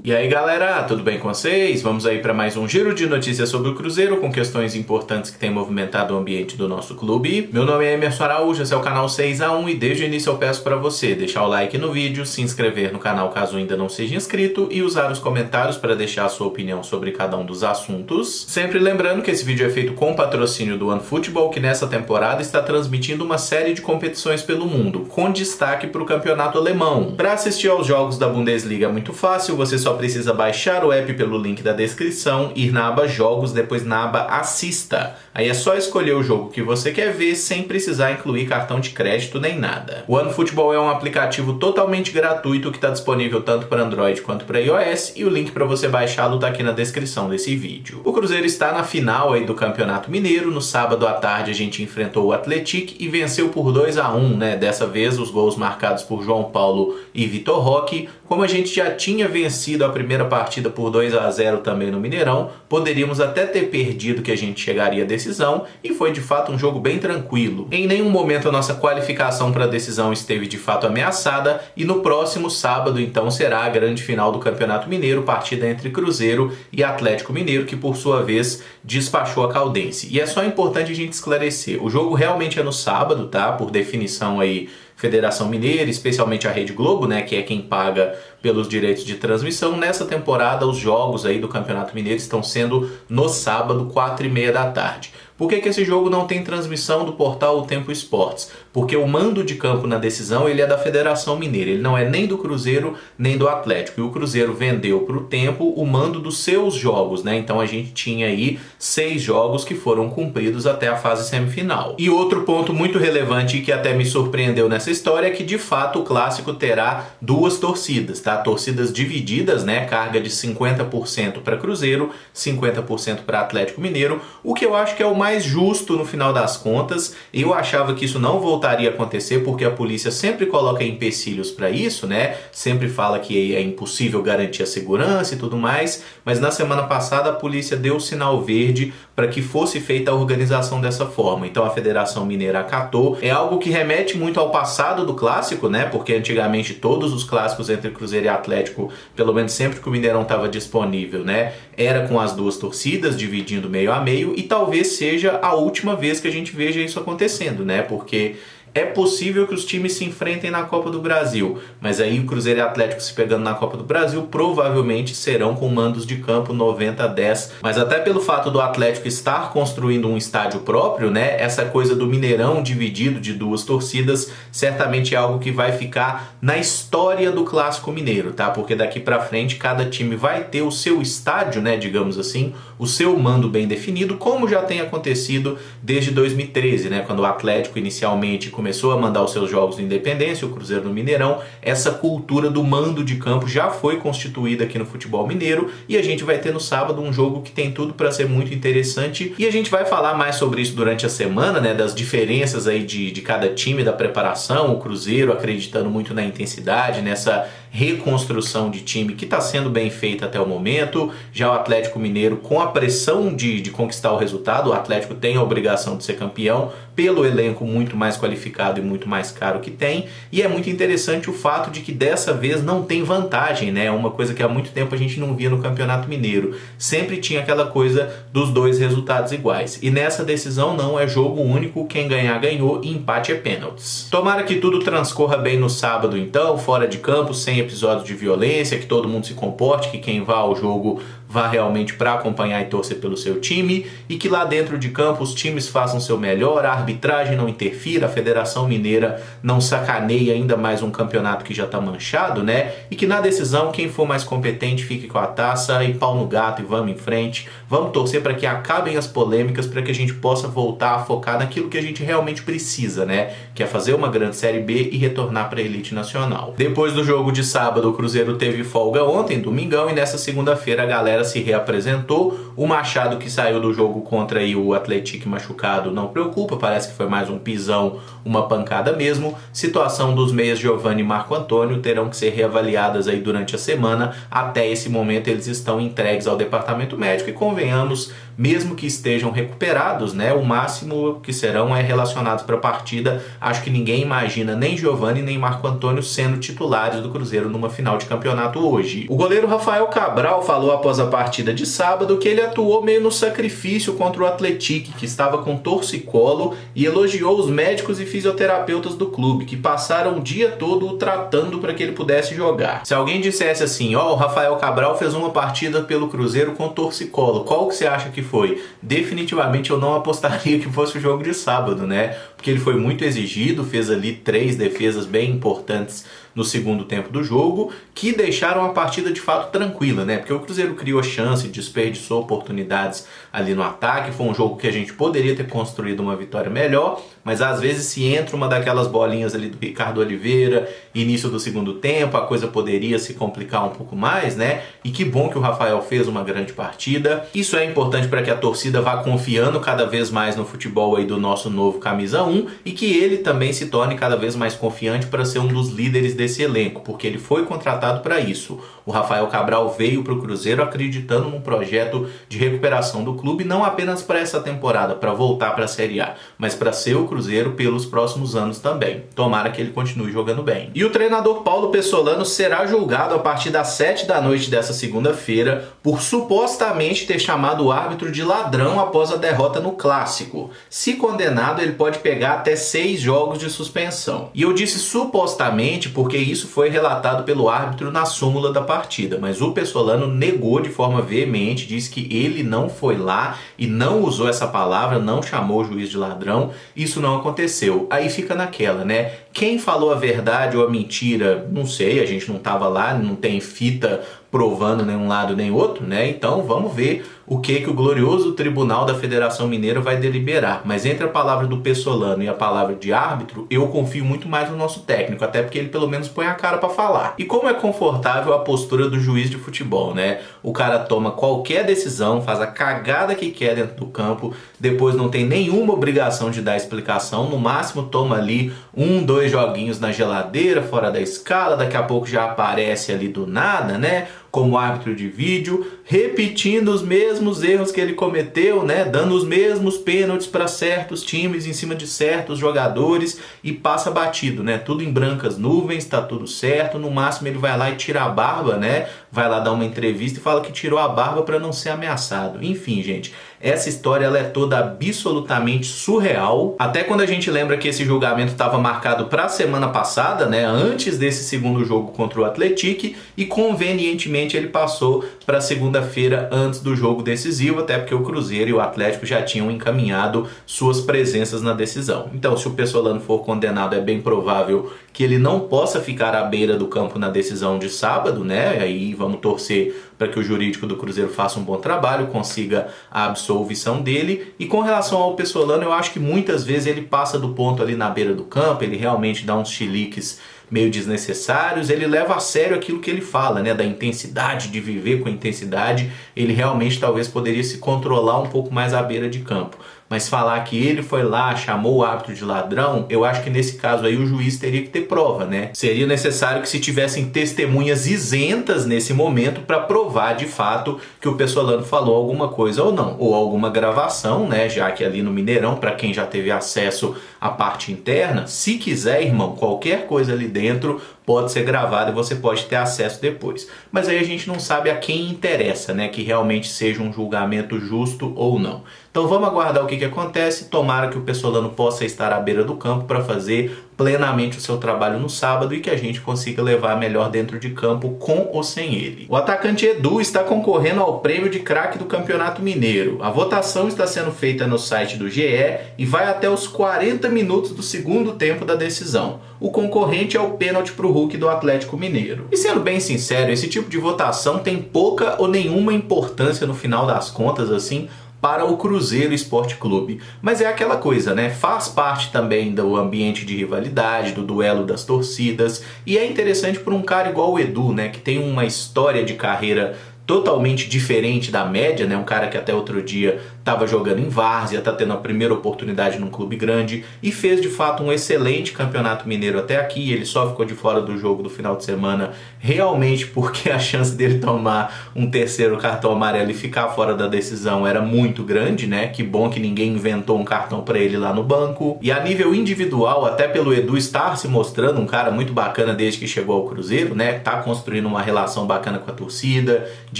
E aí galera, tudo bem com vocês? Vamos aí para mais um giro de notícias sobre o Cruzeiro com questões importantes que têm movimentado o ambiente do nosso clube. Meu nome é Emerson Araújo, esse é o canal 6x1 e desde o início eu peço para você deixar o like no vídeo, se inscrever no canal caso ainda não seja inscrito e usar os comentários para deixar a sua opinião sobre cada um dos assuntos. Sempre lembrando que esse vídeo é feito com patrocínio do OneFootball, que nessa temporada está transmitindo uma série de competições pelo mundo, com destaque para o campeonato alemão. Para assistir aos jogos da Bundesliga é muito fácil, você só precisa baixar o app pelo link da descrição, ir na aba Jogos, depois na aba Assista. Aí é só escolher o jogo que você quer ver sem precisar incluir cartão de crédito nem nada. O OneFootball é um aplicativo totalmente gratuito que está disponível tanto para Android quanto para iOS e o link para você baixá-lo está aqui na descrição desse vídeo. O Cruzeiro está na final aí do Campeonato Mineiro. No sábado à tarde a gente enfrentou o Atlético e venceu por 2-1, né? Dessa vez os gols marcados por João Paulo e Vitor Roque. Como a gente já tinha vencido a primeira partida por 2-0 também no Mineirão, poderíamos até ter perdido que a gente chegaria à decisão e foi de fato um jogo bem tranquilo. Em nenhum momento a nossa qualificação para a decisão esteve de fato ameaçada e no próximo sábado então será a grande final do Campeonato Mineiro, partida entre Cruzeiro e Atlético Mineiro, que por sua vez despachou a Caldense. E é só importante a gente esclarecer, o jogo realmente é no sábado, tá? Por definição aí Federação Mineira, especialmente a Rede Globo, né, que é quem paga pelos direitos de transmissão. Nessa temporada, os jogos aí do Campeonato Mineiro estão sendo no sábado, 4h30 da tarde. Por que esse jogo não tem transmissão do portal O Tempo Esportes? Porque o mando de campo na decisão ele é da Federação Mineira, ele não é nem do Cruzeiro nem do Atlético. E o Cruzeiro vendeu para o Tempo o mando dos seus jogos, né? Então a gente tinha aí 6 jogos que foram cumpridos até a fase semifinal. E outro ponto muito relevante que até me surpreendeu nessa história é que de fato o clássico terá 2 torcidas, tá? Torcidas divididas, né? Carga de 50% para Cruzeiro, 50% para Atlético Mineiro, o que eu acho que é o mais justo no final das contas. Eu achava que isso não voltaria a acontecer porque a polícia sempre coloca empecilhos para isso, né? Sempre fala que é impossível garantir a segurança e tudo mais, mas na semana passada a polícia deu o sinal verde para que fosse feita a organização dessa forma. Então a Federação Mineira acatou. É algo que remete muito ao passado do clássico, né? Porque antigamente todos os clássicos entre Cruzeiro e Atlético, pelo menos sempre que o Mineirão estava disponível, né? Era com as 2 torcidas dividindo meio a meio e talvez seja a última vez que a gente veja isso acontecendo, né? Porque é possível que os times se enfrentem na Copa do Brasil, mas aí o Cruzeiro e o Atlético se pegando na Copa do Brasil provavelmente serão com mandos de campo 90-10, mas até pelo fato do Atlético estar construindo um estádio próprio, né, essa coisa do Mineirão dividido de 2 torcidas certamente é algo que vai ficar na história do Clássico Mineiro, tá? Porque daqui pra frente cada time vai ter o seu estádio, né, digamos assim, o seu mando bem definido, como já tem acontecido desde 2013, né, quando o Atlético inicialmente começou a mandar os seus jogos no Independência, o Cruzeiro no Mineirão. Essa cultura do mando de campo já foi constituída aqui no futebol mineiro e a gente vai ter no sábado um jogo que tem tudo para ser muito interessante e a gente vai falar mais sobre isso durante a semana, né, das diferenças aí de cada time, da preparação. O Cruzeiro acreditando muito na intensidade, nessa reconstrução de time que está sendo bem feita até o momento. Já o Atlético Mineiro com a pressão de conquistar o resultado. O Atlético tem a obrigação de ser campeão pelo elenco muito mais qualificado e muito mais caro que tem, e é muito interessante o fato de que dessa vez não tem vantagem, né? É uma coisa que há muito tempo a gente não via no Campeonato Mineiro. Sempre tinha aquela coisa dos 2 resultados iguais. E nessa decisão não, é jogo único, quem ganhar ganhou e empate é pênaltis. Tomara que tudo transcorra bem no sábado então, fora de campo, sem episódios de violência, que todo mundo se comporte, que quem vá ao jogo vá realmente para acompanhar e torcer pelo seu time e que lá dentro de campo os times façam seu melhor, a arbitragem não interfira, a Federação Mineira não sacaneie ainda mais um campeonato que já está manchado, né? E que na decisão quem for mais competente fique com a taça e pau no gato e vamos em frente. Vamos torcer para que acabem as polêmicas, para que a gente possa voltar a focar naquilo que a gente realmente precisa, né? Que é fazer uma grande Série B e retornar para a elite nacional. Depois do jogo de sábado, o Cruzeiro teve folga ontem, domingão, e nessa segunda-feira a galera galera se reapresentou. O Machado, que saiu do jogo contra aí o Atlético machucado, não preocupa, parece que foi mais um pisão, uma pancada mesmo. Situação dos meias Giovani e Marco Antônio terão que ser reavaliadas aí durante a semana. Até esse momento eles estão entregues ao departamento médico e convenhamos, mesmo que estejam recuperados, né, o máximo que serão é relacionados para a partida. Acho que ninguém imagina nem Giovani nem Marco Antônio sendo titulares do Cruzeiro numa final de campeonato hoje. O goleiro Rafael Cabral falou após a partida de sábado que ele atuou meio no sacrifício contra o Atlético, que estava com torcicolo, e elogiou os médicos e fisioterapeutas do clube, que passaram o dia todo o tratando para que ele pudesse jogar. Se alguém dissesse assim, ó, o Rafael Cabral fez uma partida pelo Cruzeiro com torcicolo, qual que você acha que foi? Definitivamente eu não apostaria que fosse o jogo de sábado, né? Porque ele foi muito exigido, fez ali 3 defesas bem importantes no segundo tempo do jogo, que deixaram a partida de fato tranquila, né? Porque o Cruzeiro criou chance, desperdiçou oportunidades ali no ataque, foi um jogo que a gente poderia ter construído uma vitória melhor, mas às vezes se entra uma daquelas bolinhas ali do Ricardo Oliveira, início do segundo tempo, a coisa poderia se complicar um pouco mais, né? E que bom que o Rafael fez uma grande partida. Isso é importante para que a torcida vá confiando cada vez mais no futebol aí do nosso novo camisa 1 e que ele também se torne cada vez mais confiante para ser um dos líderes desse elenco, porque ele foi contratado para isso. O Rafael Cabral veio para o Cruzeiro acreditando num projeto de recuperação do clube, não apenas para essa temporada, para voltar para a Série A, mas para ser o Cruzeiro pelos próximos anos também. Tomara que ele continue jogando bem. E o treinador Paulo Pessolano será julgado a partir das 7 da noite dessa segunda-feira por supostamente ter chamado o árbitro de ladrão após a derrota no Clássico. Se condenado, ele pode pegar até 6 jogos de suspensão. E eu disse supostamente porque isso foi relatado pelo árbitro na súmula da partida, mas o Pessolano negou de forma veemente, disse que ele não foi lá e não usou essa palavra, não chamou o juiz de ladrão, isso não aconteceu. Aí fica naquela, né? Quem falou a verdade ou a mentira, não sei, a gente não estava lá, não tem fita provando nem um lado nem outro, né? Então vamos ver o que o glorioso Tribunal da Federação Mineira vai deliberar. Mas entre a palavra do Pessolano e a palavra de árbitro, eu confio muito mais no nosso técnico, até porque ele pelo menos põe a cara para falar. E como é confortável a postura do juiz de futebol, né? O cara toma qualquer decisão, faz a cagada que quer dentro do campo, depois não tem nenhuma obrigação de dar explicação, no máximo toma ali 1, 2 joguinhos na geladeira, fora da escala, daqui a pouco já aparece ali do nada, né? Como árbitro de vídeo, repetindo os mesmos erros que ele cometeu, né? Dando os mesmos pênaltis para certos times em cima de certos jogadores e passa batido, né? Tudo em brancas nuvens, tá tudo certo. No máximo ele vai lá e tira a barba, né? Vai lá dar uma entrevista e fala que tirou a barba para não ser ameaçado. Enfim, gente, essa história ela é toda absolutamente surreal. Até quando a gente lembra que esse julgamento estava marcado para a semana passada, né? Antes desse segundo jogo contra o Atlético, e convenientemente ele passou para segunda-feira antes do jogo decisivo, até porque o Cruzeiro e o Atlético já tinham encaminhado suas presenças na decisão. Então, se o Pessolano for condenado, é bem provável que ele não possa ficar à beira do campo na decisão de sábado, né? Aí vamos torcer para que o jurídico do Cruzeiro faça um bom trabalho, consiga a absolvição dele. E com relação ao Pessolano, eu acho que muitas vezes ele passa do ponto ali na beira do campo, ele realmente dá uns chiliques meio desnecessários, ele leva a sério aquilo que ele fala, né, da intensidade, de viver com intensidade, ele realmente talvez poderia se controlar um pouco mais à beira de campo. Mas falar que ele foi lá, chamou o árbitro de ladrão, eu acho que nesse caso aí o juiz teria que ter prova, né? Seria necessário que se tivessem testemunhas isentas nesse momento para provar de fato que o Pessolano falou alguma coisa ou não. Ou alguma gravação, né? Já que ali no Mineirão, para quem já teve acesso à parte interna, se quiser, irmão, qualquer coisa ali dentro pode ser gravado e você pode ter acesso depois. Mas aí a gente não sabe a quem interessa, né? Que realmente seja um julgamento justo ou não. Então vamos aguardar o que acontece. Tomara que o Pessolano possa estar à beira do campo para fazer plenamente o seu trabalho no sábado e que a gente consiga levar melhor dentro de campo com ou sem ele. O atacante Edu está concorrendo ao prêmio de craque do Campeonato Mineiro. A votação está sendo feita no site do GE e vai até os 40 minutos do segundo tempo da decisão. O concorrente é o pênalti para o Hulk do Atlético Mineiro. E sendo bem sincero, esse tipo de votação tem pouca ou nenhuma importância no final das contas, assim, para o Cruzeiro Esporte Clube. Mas é aquela coisa, né? Faz parte também do ambiente de rivalidade, do duelo das torcidas, e é interessante por um cara igual o Edu, né? Que tem uma história de carreira totalmente diferente da média, né? Um cara que até outro dia estava jogando em várzea, está tendo a primeira oportunidade num clube grande e fez de fato um excelente campeonato mineiro até aqui. Ele só ficou de fora do jogo do final de semana realmente porque a chance dele tomar um terceiro cartão amarelo e ficar fora da decisão era muito grande, né? Que bom que ninguém inventou um cartão para ele lá no banco. E a nível individual, até pelo Edu estar se mostrando um cara muito bacana desde que chegou ao Cruzeiro, né? Tá construindo uma relação bacana com a torcida, de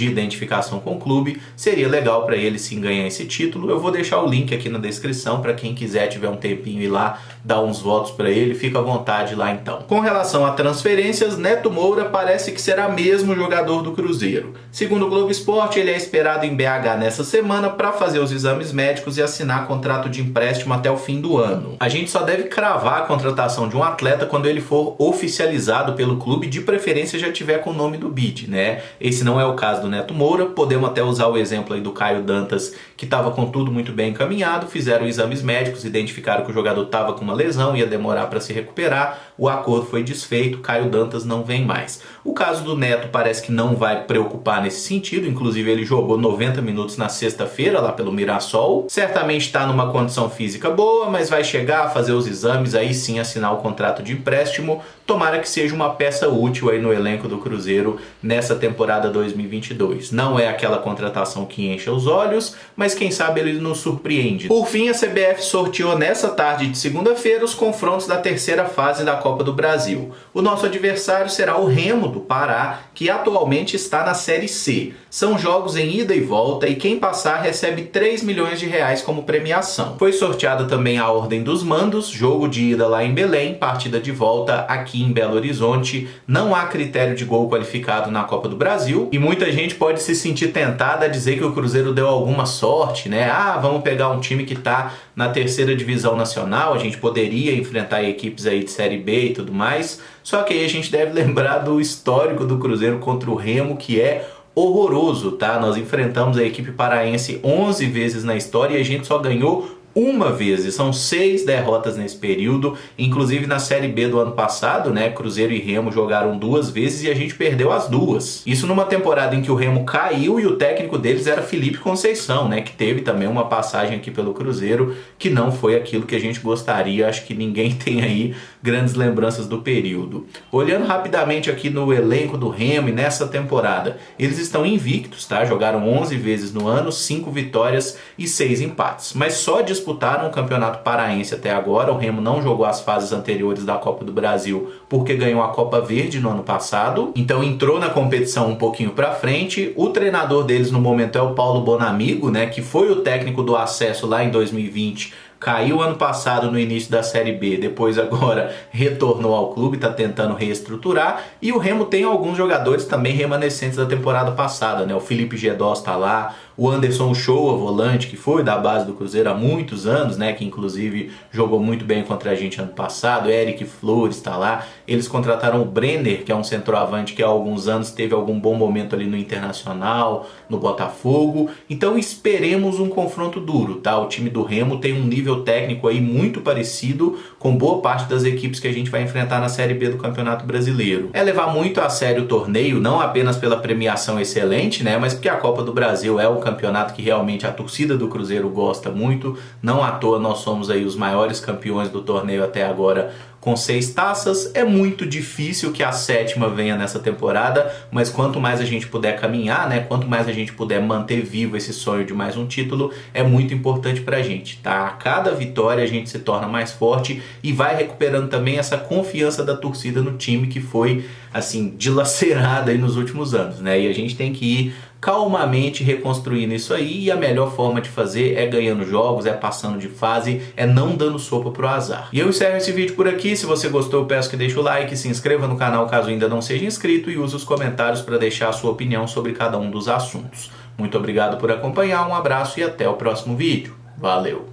identificação com o clube, seria legal para ele sim ganhar esse título. Eu vou deixar o link aqui na descrição para quem quiser, tiver um tempinho, ir lá dar uns votos para ele, fica à vontade lá então. Com relação a transferências, Neto Moura parece que será mesmo jogador do Cruzeiro. Segundo o Globo Esporte, ele é esperado em BH nessa semana para fazer os exames médicos e assinar contrato de empréstimo até o fim do ano. A gente só deve cravar a contratação de um atleta quando ele for oficializado pelo clube, de preferência já tiver com o nome do bid, né? Esse não é o caso do Neto Moura, podemos até usar o exemplo aí do Caio Dantas, que estava com tudo muito bem encaminhado, fizeram exames médicos, identificaram que o jogador estava com uma lesão, ia demorar para se recuperar, o acordo foi desfeito, Caio Dantas não vem mais. O caso do Neto parece que não vai preocupar nesse sentido, inclusive ele jogou 90 minutos na sexta-feira lá pelo Mirassol, certamente está numa condição física boa, mas vai chegar a fazer os exames, aí sim assinar o contrato de empréstimo, tomara que seja uma peça útil aí no elenco do Cruzeiro nessa temporada 2022. Não é aquela contratação que enche os olhos, mas quem sabe ele nos surpreende. Por fim, a CBF sorteou nessa tarde de segunda-feira os confrontos da terceira fase da Copa do Brasil. O nosso adversário será o Remo do Pará, que atualmente está na Série C. São jogos em ida e volta e quem passar recebe 3 milhões de reais como premiação. Foi sorteada também a Ordem dos Mandos, jogo de ida lá em Belém, partida de volta aqui em Belo Horizonte. Não há critério de gol qualificado na Copa do Brasil e muita gente pode se sentir tentada a dizer que o Cruzeiro deu alguma sorte, né? Ah, vamos pegar um time que está na terceira divisão nacional, a gente poderia enfrentar equipes aí de Série B e tudo mais. Só que aí a gente deve lembrar do histórico do Cruzeiro contra o Remo, que é horroroso, tá? Nós enfrentamos a equipe paraense 11 vezes na história e a gente só ganhou uma vez, e são 6 derrotas nesse período, inclusive na Série B do ano passado, né, Cruzeiro e Remo jogaram 2 vezes e a gente perdeu as 2. Isso numa temporada em que o Remo caiu e o técnico deles era Felipe Conceição, né, que teve também uma passagem aqui pelo Cruzeiro que não foi aquilo que a gente gostaria, acho que ninguém tem aí grandes lembranças do período. Olhando rapidamente aqui no elenco do Remo e nessa temporada, eles estão invictos, tá? Jogaram 11 vezes no ano, 5 vitórias e 6 empates, mas só disputaram o Campeonato Paraense até agora. O Remo não jogou as fases anteriores da Copa do Brasil porque ganhou a Copa Verde no ano passado, então entrou na competição um pouquinho pra frente. O treinador deles no momento é o Paulo Bonamigo, né, que foi o técnico do acesso lá em 2020, caiu ano passado no início da Série B, depois agora retornou ao clube, está tentando reestruturar, e o Remo tem alguns jogadores também remanescentes da temporada passada, né? O Felipe Gedós está lá, o Anderson Shoa, volante, que foi da base do Cruzeiro há muitos anos, né? Que inclusive jogou muito bem contra a gente ano passado, Eric Flores está lá. Eles contrataram o Brenner, que é um centroavante que há alguns anos teve algum bom momento ali no Internacional, no Botafogo. Então esperemos um confronto duro, tá? O time do Remo tem um nível técnico aí muito parecido com boa parte das equipes que a gente vai enfrentar na Série B do Campeonato Brasileiro. É levar muito a sério o torneio, não apenas pela premiação excelente, né, mas porque a Copa do Brasil é um campeonato que realmente a torcida do Cruzeiro gosta muito. Não à toa nós somos aí os maiores campeões do torneio até agora, com 6 taças. É muito difícil que a 7ª venha nessa temporada, mas quanto mais a gente puder caminhar, né, quanto mais a gente puder manter vivo esse sonho de mais um título, é muito importante pra gente, tá? A cada vitória a gente se torna mais forte e vai recuperando também essa confiança da torcida no time que foi, assim, dilacerada aí nos últimos anos, né? E a gente tem que ir calmamente reconstruindo isso aí, e a melhor forma de fazer é ganhando jogos, é passando de fase, é não dando sopa pro azar. E eu encerro esse vídeo por aqui. Se você gostou, eu peço que deixe o like, se inscreva no canal caso ainda não seja inscrito e use os comentários para deixar a sua opinião sobre cada um dos assuntos. Muito obrigado por acompanhar, um abraço e até o próximo vídeo. Valeu!